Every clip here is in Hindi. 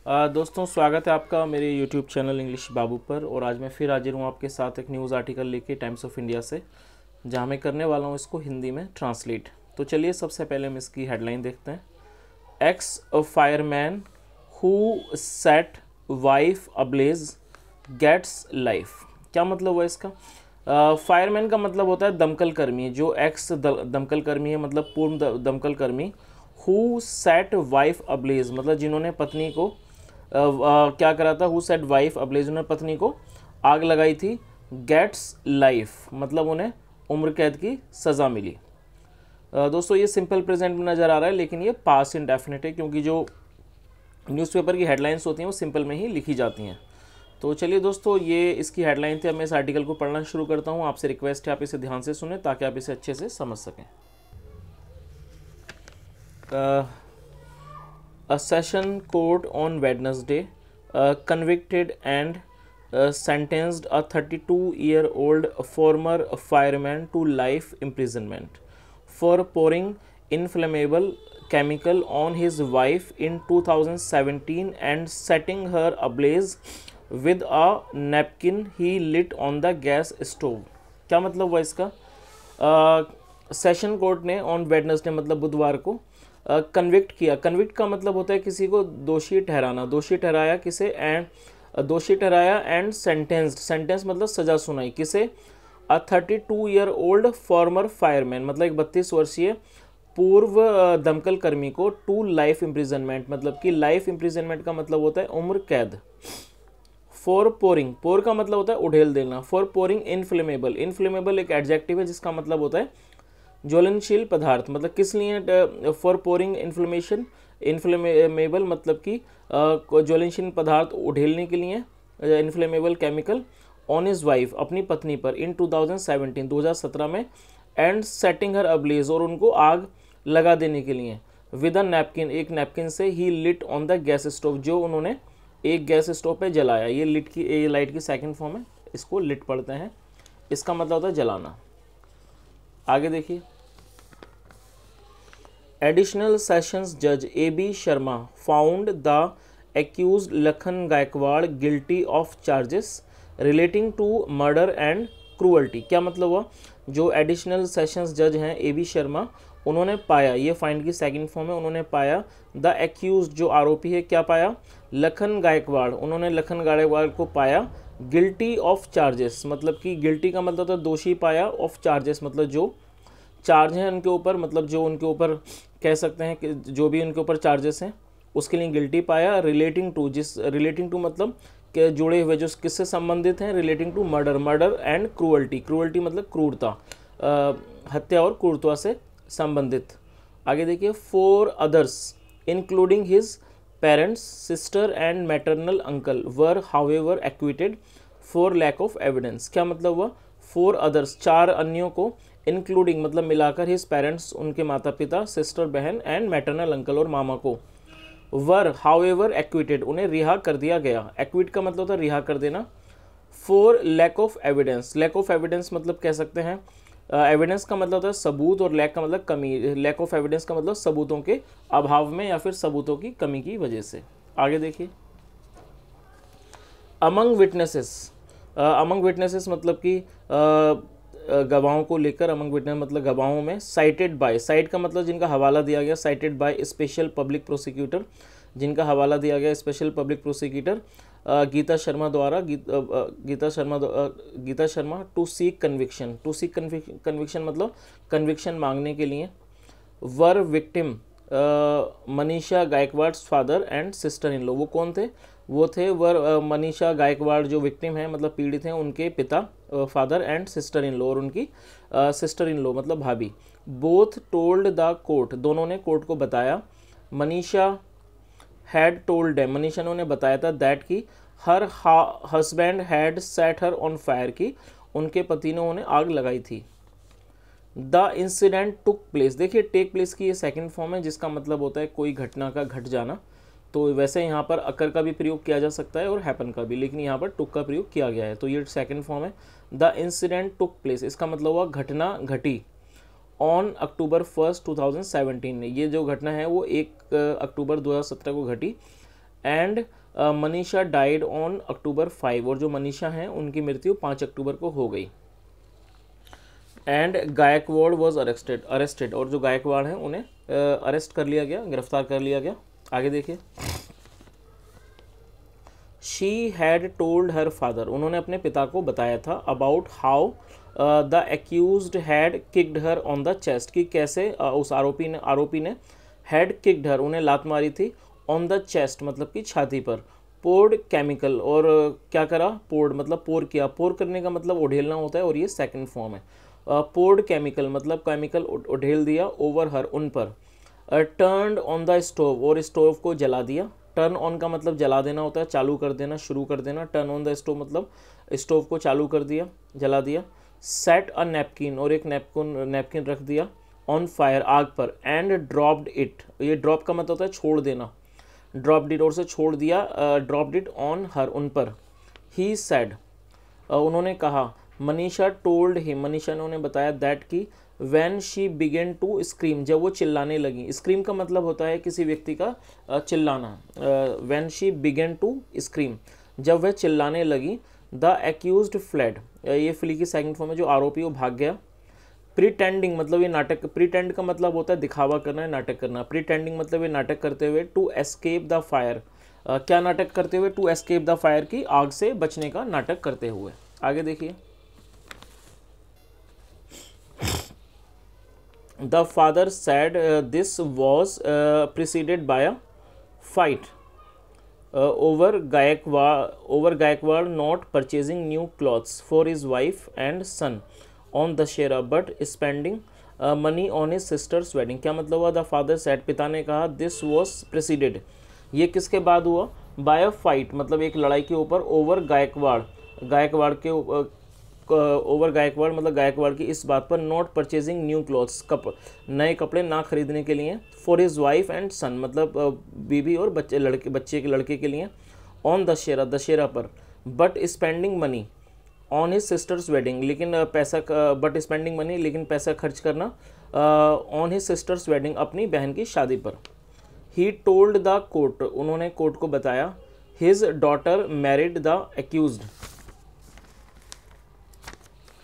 दोस्तों, स्वागत है आपका मेरे YouTube चैनल इंग्लिश बाबू पर। और आज मैं फिर हाजिर हूँ आपके साथ एक न्यूज़ आर्टिकल लेके टाइम्स ऑफ इंडिया से, जहाँ मैं करने वाला हूँ इसको हिंदी में ट्रांसलेट। तो चलिए सबसे पहले हम इसकी हेडलाइन देखते हैं। Ex a fireman who set wife ablaze gets life. क्या मतलब हुआ इसका? फायरमैन का मतलब होता है दमकल कर्मी। जो एक्स दमकल कर्मी है मतलब पूर्व दमकल कर्मी। हु सेट वाइफ अब्लेज मतलब जिन्होंने पत्नी को क्या करा था। हु सेट वाइफ अब्लेज, उन्होंने पत्नी को आग लगाई थी। गेट्स लाइफ मतलब उन्हें उम्र कैद की सज़ा मिली। दोस्तों ये सिंपल प्रेजेंट में नज़र आ रहा है, लेकिन ये पास्ट इंडेफिनिट है, क्योंकि जो न्यूज़पेपर की हेडलाइंस होती हैं वो सिंपल में ही लिखी जाती हैं। तो चलिए दोस्तों, ये इसकी हेडलाइन थी। अब मैं इस आर्टिकल को पढ़ना शुरू करता हूँ। आपसे रिक्वेस्ट है आप इसे ध्यान से सुने ताकि आप इसे अच्छे से समझ सकें। A session court on Wednesday convicted and sentenced a 32-year-old former fireman to life imprisonment for pouring inflammable chemical on his wife in 2017 and setting her ablaze with a napkin he lit on the gas stove। क्या मतलब हुआ इसका? सेशन कोर्ट ने ऑन वेडनेसडे मतलब बुधवार को कन्विक्ट किया। कन्विक्ट का मतलब होता है किसी को दोषी ठहराना। दोषी ठहराया किसे? दोषी ठहराया एंड सेंटेंस्ड। सेंटेंस मतलब सजा सुनाई। किसे? अ 32-year-old फॉर्मर फायरमैन मतलब एक 32 वर्षीय पूर्व दमकल कर्मी को टू लाइफ इम्प्रिजनमेंट मतलब कि लाइफ इम्प्रिजनमेंट का मतलब होता है उम्र कैद। फॉर पोरिंग, पोर का मतलब होता है उड़ेल देना। फॉर पोरिंग इनफ्लेमेबल, इनफ्लेमेबल एक एडजेक्टिव है जिसका मतलब होता है ज्वलनशील पदार्थ। मतलब किस लिए? फॉर पोरिंग इन्फ्लेमेशन, इन्फ्लेमेबल मतलब कि ज्वलनशील पदार्थ उड़ेलने के लिए, inflammable chemical on his wife अपनी पत्नी पर इन 2017 2017 में, एंड सेटिंग हर अब्लेज और उनको आग लगा देने के लिए, विद अ नैपकिन एक नैपकिन से, ही lit on the gas stove जो उन्होंने एक गैस स्टोव पे जलाया। ये लिट की, ये लाइट की सेकंड फॉर्म है, इसको लिट पढ़ते हैं। इसका मतलब होता है जलाना। आगे देखिए। एडिशनल सेशंस जज A.B. Sharma found the accused Lakhan Gaikwad guilty of charges relating to murder and cruelty. क्या मतलब हुआ? जो एडिशनल सेशंस जज हैं A.B. शर्मा, उन्होंने पाया, ये फाइंड की सेकंड फॉर्म है, उन्होंने पाया द एक्यूज्ड जो आरोपी है, क्या पाया? लखन गायकवाड़, उन्होंने लखन गायकवाड़ को पाया गिल्टी ऑफ चार्जेस मतलब कि गिल्टी का मतलब होता है दोषी पाया, ऑफ चार्जेस मतलब जो चार्ज हैं उनके ऊपर, मतलब जो उनके ऊपर कह सकते हैं कि जो भी उनके ऊपर चार्जेस हैं उसके लिए गिल्टी पाया। रिलेटिंग टू, जिस रिलेटिंग टू मतलब के जुड़े हुए, जो किससे संबंधित हैं? Relating to murder, murder and cruelty, cruelty मतलब क्रूरता, हत्या और क्रूरता से संबंधित। आगे देखिए। 4 others including his parents, sister and maternal uncle were however acquitted for lack of evidence. क्या मतलब हुआ? 4 अदर्स 4 अन्यों को, इंक्लूडिंग मतलब मिलाकर, हिज पेरेंट्स उनके माता पिता, सिस्टर बहन, एंड मैटरनल अंकल और मामा को, वर हाउएवर एक्विटेड उन्हें रिहा कर दिया गया। एक्विट का मतलब होता है रिहा कर देना। For lack of evidence, lack of evidence मतलब कह सकते हैं एविडेंस का मतलब होता है सबूत और लैक का मतलब कमी। लैक ऑफ एविडेंस का मतलब सबूतों के अभाव में या फिर सबूतों की कमी की वजह से। आगे देखिए। अमंग विटनेसेस, अमंग विटनेसेस मतलब कि गवाहों को लेकर, अमंग विटनेस मतलब गवाहों में। साइटेड बाय, साइट का मतलब जिनका हवाला दिया गया, cited by special public prosecutor जिनका हवाला दिया गया special public prosecutor Geeta Sharma द्वारा, Geeta Sharma to seek conviction, to seek conviction मतलब कन्विक्शन मांगने के लिए। Were victim Manisha Gaikwad's father and sister in law, वो कौन थे? वो थे वर मनीषा गायकवाड़ जो विक्टिम हैं मतलब पीड़ित हैं, उनके पिता father and sister in law और उनकी सिस्टर इन लॉ मतलब भाभी। बोथ टोल्ड द कोर्ट, दोनों ने कोर्ट को बताया। Manisha had told them, Manisha ने उन्हें बताया था, दैट की her husband had set her on fire की उनके पति ने उन्हें आग लगाई थी। द इंसिडेंट टुक प्लेस, देखिए टेक प्लेस की ये सेकंड फॉर्म है जिसका मतलब होता है कोई घटना का घट जाना। तो वैसे यहाँ पर अकर का भी प्रयोग किया जा सकता है और हैपन का भी, लेकिन यहाँ पर टुक का प्रयोग किया गया है, तो ये सेकंड फॉर्म है। द इंसिडेंट टुक प्लेस, इसका मतलब हुआ घटना घटी। ऑन अक्टूबर 1 2017 में, ये जो घटना है वो 1 अक्टूबर 2017 को घटी। And Manisha died on October 5, और जो मनीषा हैं उनकी मृत्यु 5 अक्टूबर को हो गई। एंड गायकवाड़ वॉज अरेस्टेड, और जो गायकवाड़ हैं उन्हें अरेस्ट कर लिया गया, गिरफ्तार कर लिया गया। आगे देखिए। She had told her father, उन्होंने अपने पिता को बताया था, about how the accused had kicked her on the chest, कि कैसे उस आरोपी ने हैड किक्ड हर, उन्हें लात मारी थी, ऑन द चेस्ट मतलब कि छाती पर, पोर्ड केमिकल, और क्या करा, पोर्ड मतलब पोर किया, पोर करने का मतलब उड़ेलना होता है और ये सेकंड फॉर्म है। पोर्ड केमिकल मतलब केमिकल उड़ेल दिया, ओवर हर उन पर, टर्न्ड ऑन द स्टोव, और स्टोव को जला दिया। टर्न ऑन का मतलब जला देना होता है, चालू कर देना, शुरू कर देना। टर्न ऑन द स्टोव मतलब स्टोव को चालू कर दिया, जला दिया। सेट अ नैपकिन, और एक नैपकिन रख दिया, ऑन फायर आग पर, एंड ड्रॉप्ड इट, ये ड्रॉप का मतलब होता है छोड़ देना, ड्रॉप्ड इट और से छोड़ दिया, ड्रॉप्ड इट ऑन हर उन पर। ही सेड, उन्होंने कहा, मनीषा टोल्ड हिम, मनीषा ने उन्हें बताया, दैट की when she began to scream, जब वो चिल्लाने लगी। स्क्रीम का मतलब होता है किसी व्यक्ति का चिल्लाना। When she began to scream, जब वह चिल्लाने लगी। द एक्यूज्ड फ्लेड, ये फ्ली की सेकंड फॉर्म है, जो आरोपी वो भाग गया। प्रीटेंडिंग मतलब ये नाटक, प्रीटेंड का मतलब होता है दिखावा करना है, नाटक करना। प्रीटेंडिंग मतलब ये नाटक करते हुए। टू एस्केप द फायर, क्या नाटक करते हुए, टू एस्केप द फायर की आग से बचने का नाटक करते हुए। आगे देखिए। The father sad this was preceded by a fight over Gaikwad not purchasing new clothes for his wife and son on Dashera but spending money on his sister's wedding। क्या मतलब हुआ? द फादर सेड, पिता ने कहा, दिस वॉज प्रेसिडेड, ये किसके बाद हुआ? बाय अ फाइट मतलब एक लड़ाई के ऊपर, ओवर गायकवाड़ मतलब गायकवाड़ की इस बात पर, नॉट परचेजिंग न्यू क्लॉथ्स नए कपड़े ना खरीदने के लिए, फॉर हिज वाइफ एंड सन मतलब बीवी और बच्चे के लड़के के लिए, ऑन दशहरा पर, but spending money on his sisters wedding, लेकिन पैसा खर्च करना ऑन हिज सिस्टर्स वेडिंग अपनी बहन की शादी पर। ही टोल्ड द कोर्ट, उन्होंने कोर्ट को बताया, his daughter married the accused,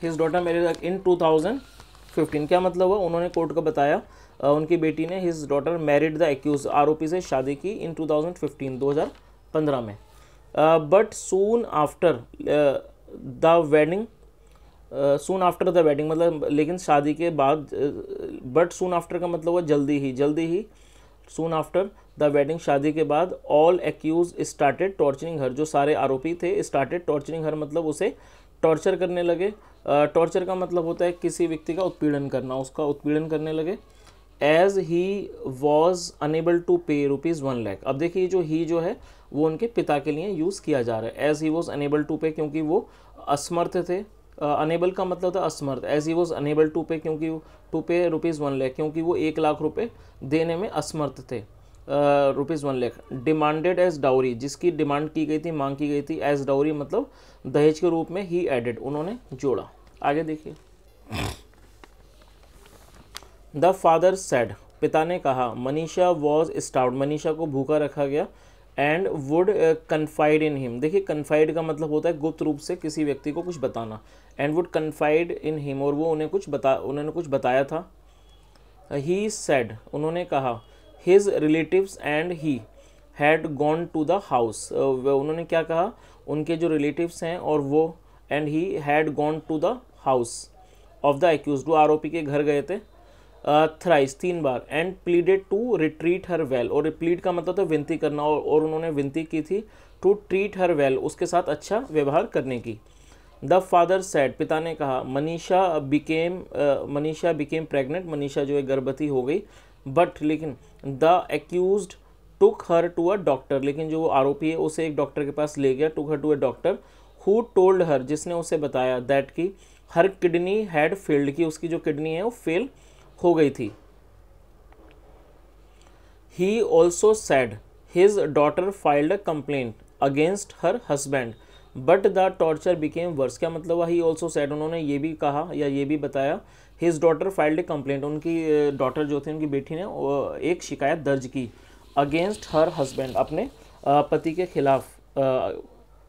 his daughter married in 2015। क्या मतलब हुआ? उन्होंने कोर्ट को बताया, उनकी बेटी ने, his daughter married the accused, आरोपी से शादी की, इन 2015 में। But soon after the wedding, मतलब लेकिन शादी के बाद, बट सून आफ्टर का मतलब हुआ जल्दी ही, सून आफ्टर द वेडिंग शादी के बाद, ऑल एक्यूज स्टार्टेड टॉर्चरिंग हर, जो सारे आरोपी थे, स्टार्टेड टॉर्चरिंग हर मतलब उसे टॉर्चर करने लगे। टॉर्चर का मतलब होता है किसी व्यक्ति का उत्पीड़न करना, उसका उत्पीड़न करने लगे। As he was unable to pay ₹1 lakh. अब देखिए जो है वो उनके पिता के लिए यूज़ किया जा रहा है। As he was unable to pay क्योंकि वो असमर्थ थे, अनेबल का मतलब था असमर्थ। As he was unable to pay क्योंकि टू पे ₹1 लाख क्योंकि वो 1 लाख रुपए देने में असमर्थ थे। ₹1 लाख डिमांडेड एज डाउरी, जिसकी डिमांड की गई थी, मांग की गई थी। एज डाउरी मतलब दहेज के रूप में। ही एडेड, उन्होंने जोड़ा। आगे देखिए। द फादर सेड, पिता ने कहा, मनीषा वॉज स्टार्व्ड, मनीषा को भूखा रखा गया। And would confide in him, देखिए कन्फाइड का मतलब होता है गुप्त रूप से किसी व्यक्ति को कुछ बताना। And would confide in him, और वो उन्होंने कुछ बताया था। ही सेड, उन्होंने कहा, his relatives and he had gone to the house, उन्होंने क्या कहा, उनके जो रिलेटिव्स हैं और वो, and he had gone to the house of the accused, वो आरोपी के घर गए थे। थ्राइस 3 बार। And pleaded to retreat her well, और प्लीड का मतलब तो विनती करना, और उन्होंने विनती की थी टू ट्रीट हर वेल, उसके साथ अच्छा व्यवहार करने की। द फादर सेड, पिता ने कहा, मनीषा बिकेम प्रेग्नेंट, मनीषा जो है गर्भवती हो गई। बट लेकिन the accused took her to a doctor, लेकिन जो आरोपी है उसे एक डॉक्टर के पास ले गया। Took her to a doctor who told her, जिसने उसे बताया, दैट की हर किडनी हैड फेल्ड, की उसकी जो किडनी है वो फेल हो गई थी। He also said his daughter filed a complaint against her husband but the torture became worse. क्या मतलब हुआ? ही ऑल्सो सेड, उन्होंने ये भी कहा या ये भी बताया, हिज डॉटर फाइल्ड ए कंप्लेंट, उनकी डॉटर जो थी, उनकी बेटी ने एक शिकायत दर्ज की, अगेंस्ट हर हस्बैंड, अपने पति के खिलाफ,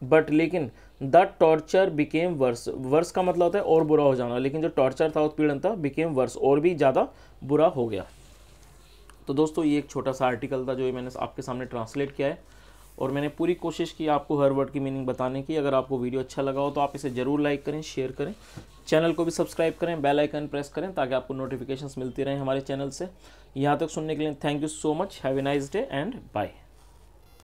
बट लेकिन the torture became worse, worse का मतलब होता है और बुरा हो जाना, लेकिन जो टॉर्चर था, उत्पीड़न था, बिकेम वर्स, और भी ज़्यादा बुरा हो गया। तो दोस्तों ये एक छोटा सा आर्टिकल था जो ये मैंने आपके सामने ट्रांसलेट किया है, और मैंने पूरी कोशिश की आपको हर वर्ड की मीनिंग बताने की। अगर आपको वीडियो अच्छा लगा हो तो आप इसे ज़रूर लाइक करें, शेयर करें, चैनल को भी सब्सक्राइब करें, बेल आइकन प्रेस करें ताकि आपको नोटिफिकेशंस मिलती रहें हमारे चैनल से। यहाँ तक सुनने के लिए thank you so much. Have a nice day and bye.